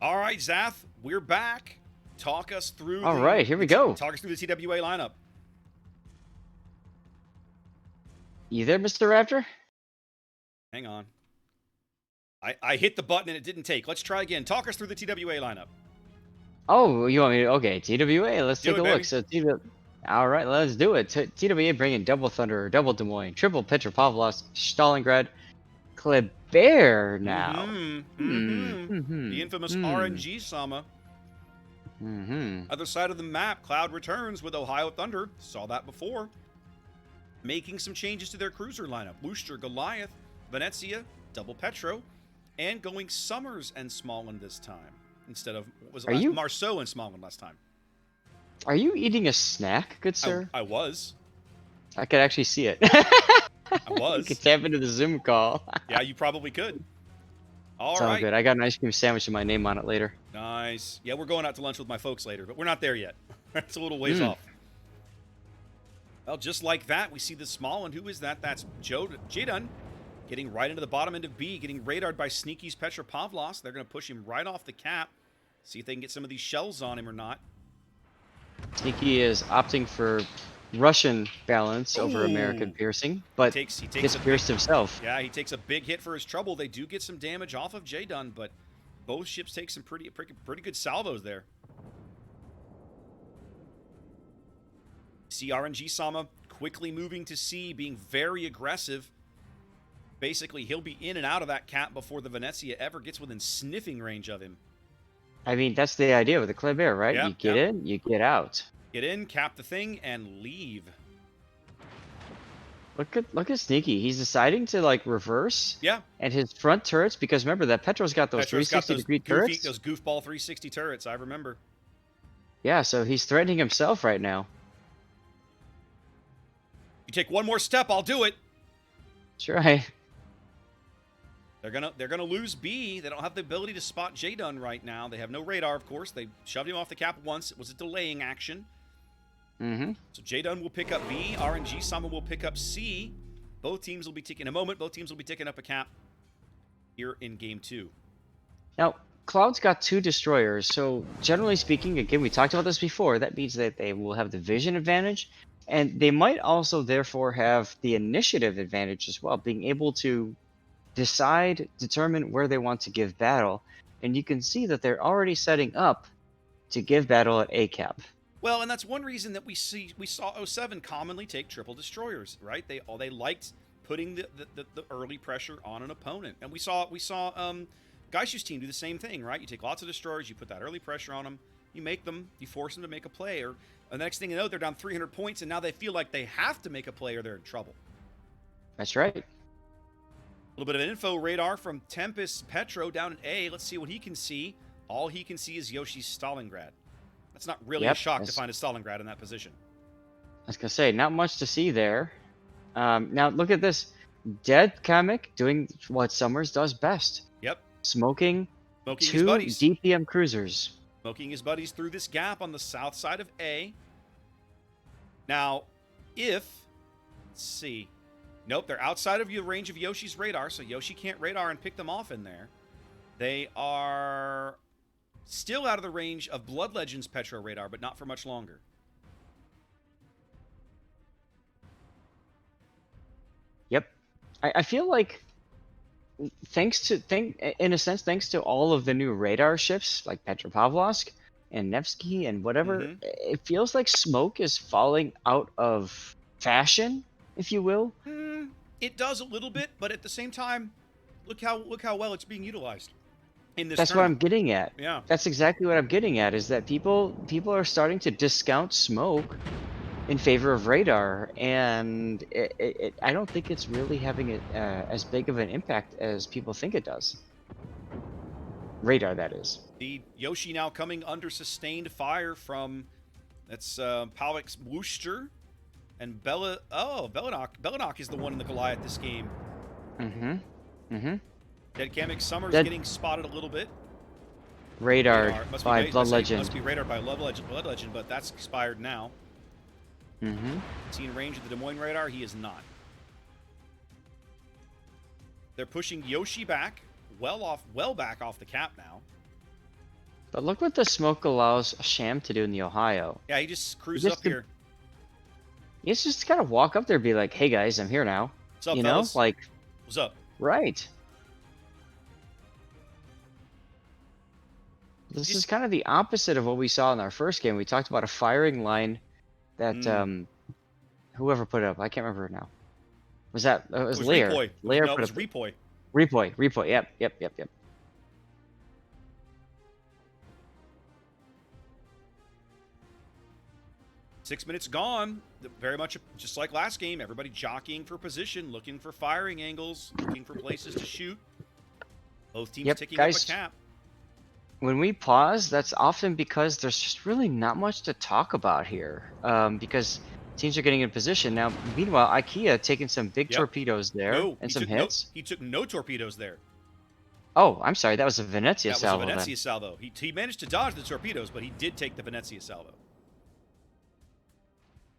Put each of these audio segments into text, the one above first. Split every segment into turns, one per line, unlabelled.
All right, Zath, we're back. Talk us through
All right, here we go.
Talk us through the TWA lineup.
You there, Mr. Raptor?
Hang on. I hit the button and it didn't take. Let's try again. Talk us through the TWA lineup.
Oh, you want me to? Okay, TWA. Let's
Do
take
it,
a look.
baby.
So all right, let's do it. TWA bringing double Thunder, double Des Moines, triple Petropavlovsk, Stalingrad, Kleber now.
The infamous RNG Sama.
Hmm.
Other side of the map, Cloud returns with Ohio Thunder. Saw that before. Making some changes to their cruiser lineup. Booster, Goliath, Venezia, double Petro, and going Summers and Smallland this time. Instead of, what was it, Marceau and Smallland last time.
Are you eating a snack, good sir?
I was.
I could actually see it.
I was.
You could tap into the Zoom call.
Yeah, you probably could. All
all
right.
good. I got an ice cream sandwich with my name on it later.
Nice. Yeah, we're going out to lunch with my folks later, but we're not there yet. It's a little ways off. Well, just like that, we see the small one. Who is that? That's Jadun getting right into the bottom end of B, getting radared by Sneaky's Petropavlovsk. They're going to push him right off the cap. See if they can get some of these shells on him or not.
Sneaky is opting for Russian balance over American piercing, but he gets pierced himself.
Yeah, he takes a big hit for his trouble. They do get some damage off of Jadun, but both ships take some pretty good salvos there. See RNG Sama quickly moving to C, being very aggressive. Basically, he'll be in and out of that cap before the Venezia ever gets within sniffing range of him.
I mean, that's the idea with the Kleber, right?
Yep,
you get in, you get out.
Get in, cap the thing, and leave.
Look at Sneaky. He's deciding to like reverse.
Yeah.
And his front turrets, because remember that Petro's got those 360-degree turrets.
Those goofball 360 turrets, I remember.
Yeah, so he's threatening himself right now.
You take one more step, I'll do it.
That's right.
They're gonna lose B. They don't have the ability to spot Jadun right now. They have no radar, of course. They shoved him off the cap once. It was a delaying action. So Jadun will pick up B. RNG Sama will pick up C. Both teams will be taking a moment. Both teams will be taking up a cap here in game 2.
Now, Cloud's got 2 destroyers, so generally speaking, again, we talked about this before, that means that they will have the vision advantage, and they might also therefore have the initiative advantage as well, being able to determine where they want to give battle, and you can see that they're already setting up to give battle at A cap.
Well, and that's one reason that we saw 07 commonly take triple destroyers, right? They liked putting the early pressure on an opponent, and we saw Gaishu's team do the same thing, right? You take lots of destroyers, you put that early pressure on them, you force them to make a play, or the next thing you know, they're down 300 points, and now they feel like they have to make a play or they're in trouble.
That's right.
A little bit of an info radar from Tempest Petro down in A. Let's see what he can see. All he can see is Yoshi's Stalingrad. That's not really a shock to find a Stalingrad in that position.
I was going to say, not much to see there. Now, look at this. Dead Comic doing what Summers does best.
Yep.
Smoking 2 DPM cruisers.
Smoking his buddies through this gap on the south side of A. Now, let's see. Nope, they're outside of the range of Yoshi's radar, so Yoshi can't radar and pick them off in there. They are still out of the range of Blood Legends Petro radar, but not for much longer.
Yep. I feel like thanks to all of the new radar ships like Petropavlovsk and Nevsky and whatever, it feels like Smoke is falling out of fashion, if you will.
It does a little bit, but at the same time, look how well it's being utilized in this
That's what I'm getting at.
Yeah.
That's exactly what I'm getting at, is that people are starting to discount Smoke in favor of radar, and I don't think it's really having as big of an impact as people think it does. Radar, that is.
The Yoshi now coming under sustained fire from, that's Palik's Worcester. And Belanok is the one in the Goliath this game. Dead Kamek Summers getting spotted a little bit.
Radar by Blood Legend.
Must be radar by Blood Legend, but that's expired now. Is he in range of the Des Moines radar? He is not. They're pushing Yoshi back, well back off the cap now.
But look what the smoke allows Sham to do in the Ohio.
Yeah, he just
He
cruised
gets
up
to,
here.
he's just gotta walk up there and be like, hey guys, I'm here now.
What's up,
You know?
fellas?
Like,
What's up?
right. This is
Just,
kind of the opposite of what we saw in our first game. We talked about a firing line that whoever put it up, I can't remember now. Was that it
it
was
was
Lair.
Repoy.
Lair
No, it
put
was
up
Repoy.
Repoy. Yep.
6 minutes gone. Very much just like last game. Everybody jockeying for position, looking for firing angles, looking for places to shoot. Both teams
Yep,
ticking up a
guys.
cap.
When we pause, that's often because there's just really not much to talk about here. Because teams are getting in position now. Meanwhile, IKEA taking some big
Yep.
torpedoes there
No,
and some hits.
He took no torpedoes there.
Oh, I'm sorry, that was a Venezia
That was a
salvo
Venezia
then.
salvo. He managed to dodge the torpedoes, but he did take the Venezia salvo.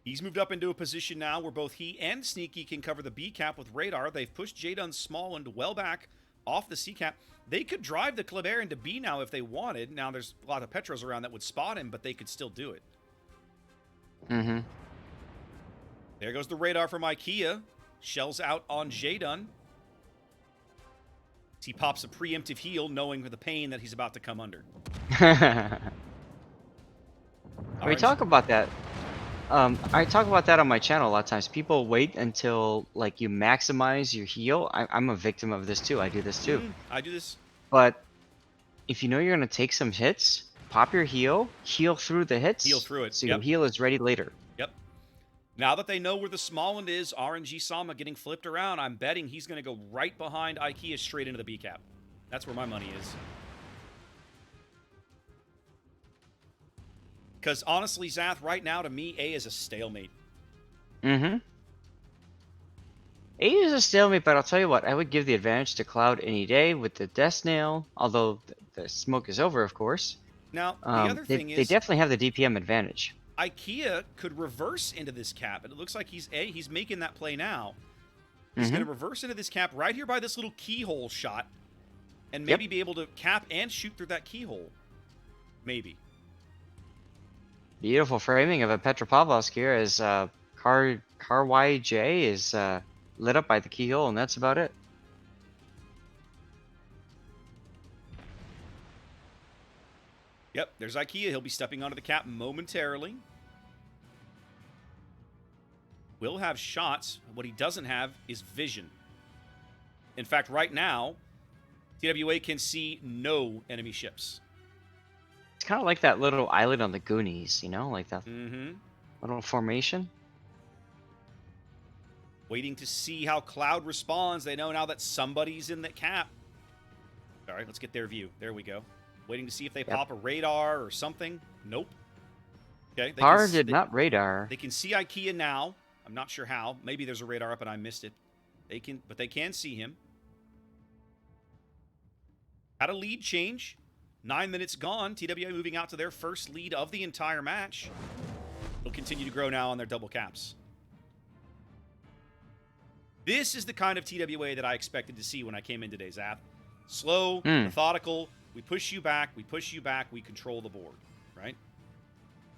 He's moved up into a position now where both he and Sneaky can cover the B cap with radar. They've pushed J-Dun's small and well back off the C cap. They could drive the Kleber into B now if they wanted. Now there's a lot of Petros around that would spot him, but they could still do it.
Mm-hmm.
There goes the radar from IKEA. Shells out on J-Dun. He pops a preemptive heal, knowing the pain that he's about to come under.
We talk about that. I talk about that on my channel a lot of times. People wait until like you maximize your heal. I'm a victim of this too. I do this too.
I do this.
But if you know you're gonna take some hits, pop your heal through the hits.
Heal through it.
So your heal is ready later.
Yep. Now that they know where the small one is, RNG Sama getting flipped around, I'm betting he's going to go right behind IKEA straight into the B cap. That's where my money is. Because honestly, Zath, right now to me, A is a stalemate.
Mm-hmm. A is a stalemate, but I'll tell you what, I would give the advantage to Cloud any day with the Death Snail, although the smoke is over, of course.
Now, the other thing
they
is,
definitely have the DPM advantage.
IKEA could reverse into this cap, and it looks like he's making that play now. He's going to reverse into this cap right here by this little keyhole shot, and maybe be able to cap and shoot through that keyhole. Maybe.
Beautiful framing of a Petropavlovsk here as Car YJ is lit up by the keyhole, and that's about it.
Yep, there's IKEA. He'll be stepping onto the cap momentarily. Will have shots. What he doesn't have is vision. In fact, right now, TWA can see no enemy ships.
It's kind of like that little island on the Goonies, you know, like that little formation.
Waiting to see how Cloud responds. They know now that somebody's in the cap. All right, let's get their view. There we go. Waiting to see if they pop a radar or something. Nope. Okay.
Car did not radar.
They can see IKEA now. I'm not sure how. Maybe there's a radar up and I missed it. But they can see him. Had a lead change. 9 minutes gone. TWA moving out to their first lead of the entire match. They'll continue to grow now on their double caps. This is the kind of TWA that I expected to see when I came in today's app. Slow, methodical. We push you back. We push you back. We control the board. Right?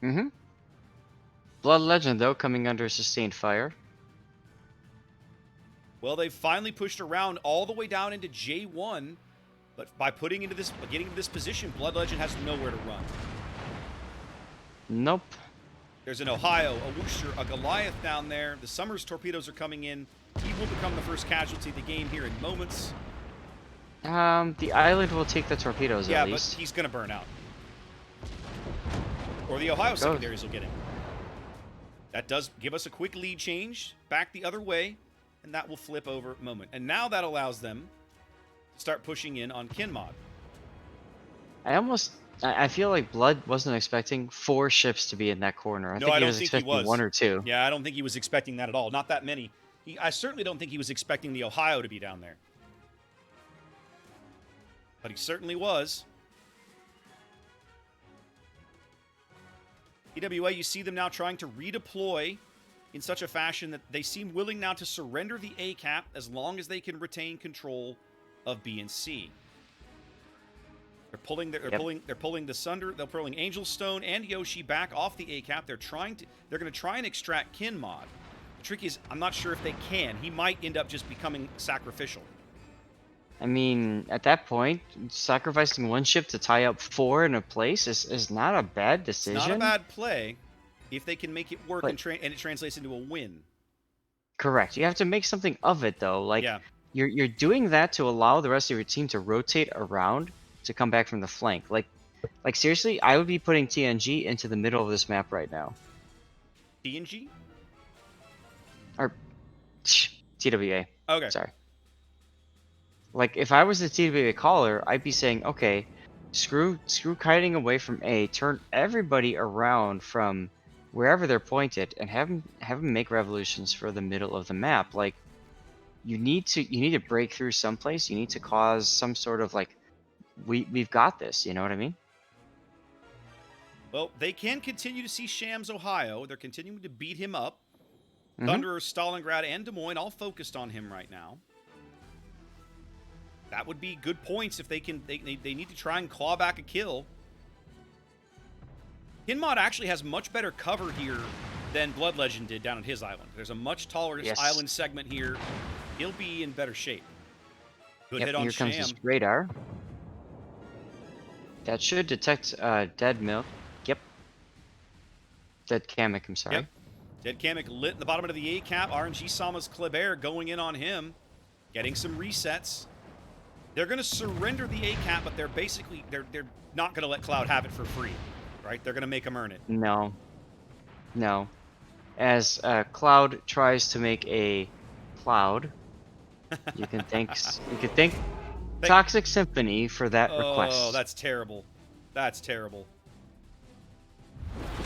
Mm-hmm. Blood Legend, though, coming under sustained fire.
Well, they've finally pushed around all the way down into J1. But by getting into this position, Blood Legend has nowhere to run.
Nope.
There's an Ohio, a Worcester, a Goliath down there. The Summers torpedoes are coming in. He will become the first casualty of the game here in moments.
The island will take the torpedoes at least.
Yeah, but he's going to burn out. Or the Ohio secondaries will get him. That does give us a quick lead change back the other way, and that will flip over moment. And now that allows them to start pushing in on Kinmod.
I feel like Blood wasn't expecting 4 ships to be in that corner. I think he was expecting 1 or 2.
Yeah, I don't think he was expecting that at all. Not that many. I certainly don't think he was expecting the Ohio to be down there. But he certainly was. EWA, you see them now trying to redeploy in such a fashion that they seem willing now to surrender the A cap as long as they can retain control of B and C.
Yep.
They're pulling the Sunder. They're pulling Angel Stone and Yoshi back off the A cap. They're going to try and extract Kinmod. The trick is, I'm not sure if they can. He might end up just becoming sacrificial.
I mean, at that point, sacrificing one ship to tie up 4 in a place is not a bad decision.
It's not a bad play if they can make it work
But-
and it translates into a win.
Correct. You have to make something of it, though. Like,
Yeah.
you're doing that to allow the rest of your team to rotate around to come back from the flank. Like seriously, I would be putting TNG into the middle of this map right now.
TNG?
Or TWA.
Okay.
Sorry. Like, if I was the TWA caller, I'd be saying, okay, screw kiting away from A, turn everybody around from wherever they're pointed, and have them make revolutions for the middle of the map. Like, you need to break through someplace. You need to cause some sort of, like, we've got this. You know what I mean?
Well, they can continue to see Shams, Ohio. They're continuing to beat him up.
Mhm.
Thunderer, Stalingrad, and Des Moines all focused on him right now. That would be good points if they can. They need to try and claw back a kill. Kinmod actually has much better cover here than Blood Legend did down at his island. There's a much taller island segment here. He'll be in better shape. Good hit on
Here
Sham.
comes his radar. That should detect dead milk. Yep. Dead Kamek, I'm sorry.
Yep. Dead Kamek lit in the bottom of the A cap. RNG Sama's Kleber going in on him. Getting some resets. They're going to surrender the A cap, but they're not going to let Cloud have it for free. Right? They're going to make him earn it.
No. No. As Cloud tries to make a cloud, you can thank Toxic Symphony for that request.
Oh, that's terrible. That's terrible.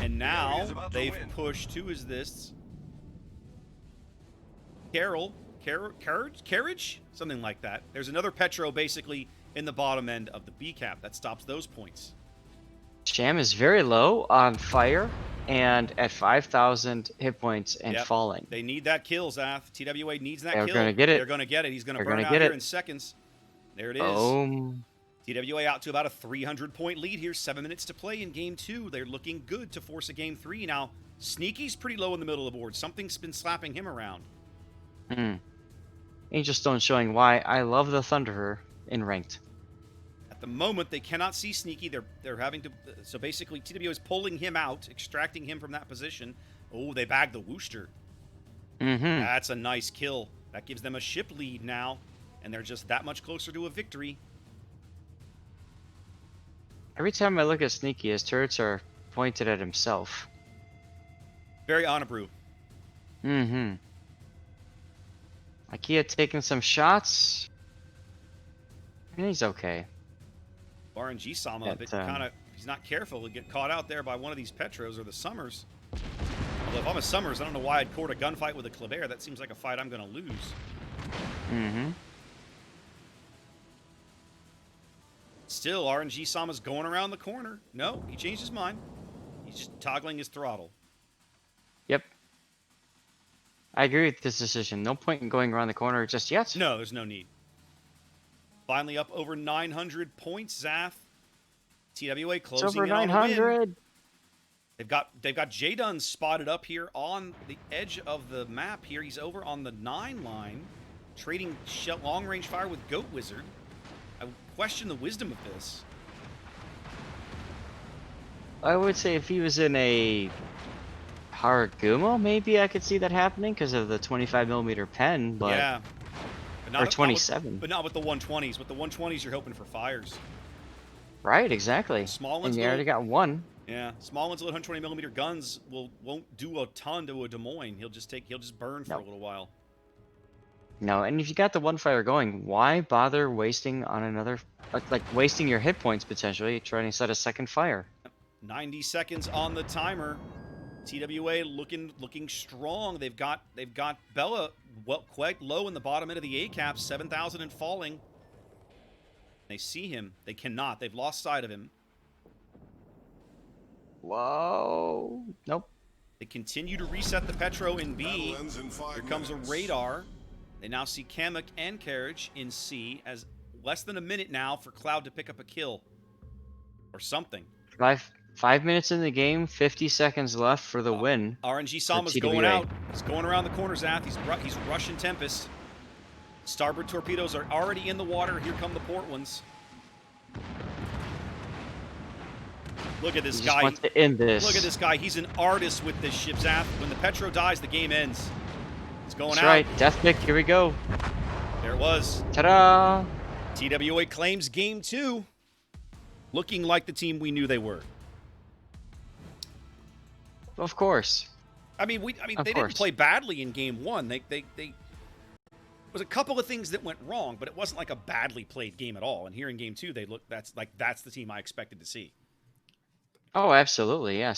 And now they've pushed. Who is this? Carriage? Something like that. There's another Petro basically in the bottom end of the B cap that stops those points.
Sham is very low on fire and at 5,000 hit points and falling.
They need that kill, Zath. TWA needs that
They're
kill.
gonna get it.
They're going to get it. He's going to burn out
get
here
it.
in seconds. There it is.
Boom.
TWA out to about a 300-point lead here. 7 minutes to play in Game 2. They're looking good to force a Game 3. Now, Sneaky's pretty low in the middle of the board. Something's been slapping him around.
Angel Stone showing why I love the Thunderer in ranked.
At the moment, they cannot see Sneaky. They're having to... So basically, TWA is pulling him out, extracting him from that position. Oh, they bagged the Wooster. That's a nice kill. That gives them a ship lead now, and they're just that much closer to a victory.
Every time I look at Sneaky, his turrets are pointed at himself.
Very Honorabrew.
Like, he had taken some shots, and he's okay.
RNG Sama, but he's not careful. He'll get caught out there by one of these Petros or the Summers. Although if I'm a Summers, I don't know why I'd court a gunfight with a Kleber. That seems like a fight I'm going to lose. Still, RNG Sama's going around the corner. No, he changed his mind. He's just toggling his throttle.
Yep. I agree with this decision. No point in going around the corner just yet.
No, there's no need. Finally up over 900 points, Zath. TWA closing
it's over
in on
900.
a win. They've got J-Dun spotted up here on the edge of the map here. He's over on the 9 line, trading long-range fire with Goat Wizard. I question the wisdom of this.
I would say if he was in a Haragumo, maybe I could see that happening because of the 25mm pen, but
yeah.
Or 27.
But not with the 120s. With the 120s, you're hoping for fires.
Right, exactly.
Small
And
ones,
you already got one.
Yeah, small ones with 120mm guns won't do a ton to a Des Moines. He'll just burn for a little while.
No, and if you got the one fire going, why bother wasting on another, like wasting your hit points potentially, trying to set a second fire?
90 seconds on the timer. TWA looking strong. They've got Bella quite low in the bottom end of the A cap, 7,000 and falling. They see him. They cannot. They've lost sight of him.
Whoa. Nope.
They continue to reset the Petro in B. Here comes a radar. They now see Kamek and Carriage in C as less than a minute now for Cloud to pick up a kill. or something.
5 minutes in the game, 50 seconds left for the win.
RNG
for
Sama's going
TWA.
out. He's going around the corner, Zath. He's rushing Tempest. Starboard torpedoes are already in the water. Here come the port ones. Look at this
He
guy.
just wants to end this.
Look at this guy. He's an artist with this ship, Zath. When the Petro dies, the game ends. He's going
That's
out.
right. Death pick. Here we go.
There it was.
Ta-da!
TWA claims game 2, looking like the team we knew they were.
Of course.
I mean, they didn't play badly in game 1. There was a couple of things that went wrong, but it wasn't like a badly played game at all. And here in game 2, that's the team I expected to see.
Oh, absolutely. Yes.